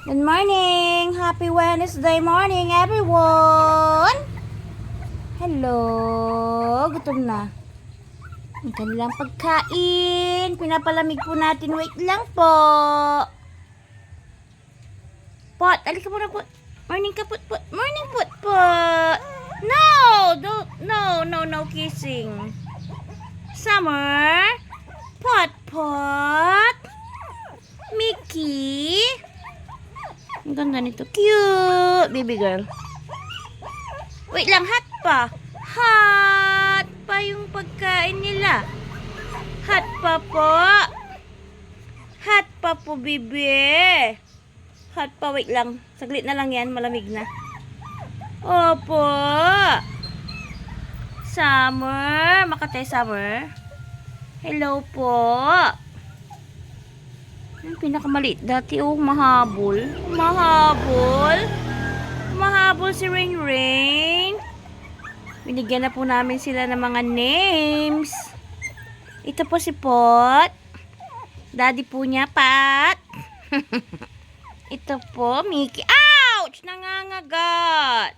Good morning! Happy Wednesday morning, everyone! Hello! Gutom na. Ang kanilang pagkain. Pinapalamig po natin. Wait lang po. Pot, alika muna po. Morning ka, put. Morning, put. No! No kissing. Summer. Pot. Mickey. Ang ganda nito. Cute, baby girl. Wait lang, hot pa. Hot pa yung pagkain nila. Hot pa po. Hot pa po, baby. Hot pa, wait lang. Saglit na lang yan, malamig na. Opo. Summer. Makatay, Summer. Hello po. Yung pinakamaliit dati, oh, mahabol. Mahabol si Rain. Binigyan na po namin sila ng mga names. Ito po si Pot. Daddy po niya, Pat. Ito po, Mickey. Ouch! Nangangagat.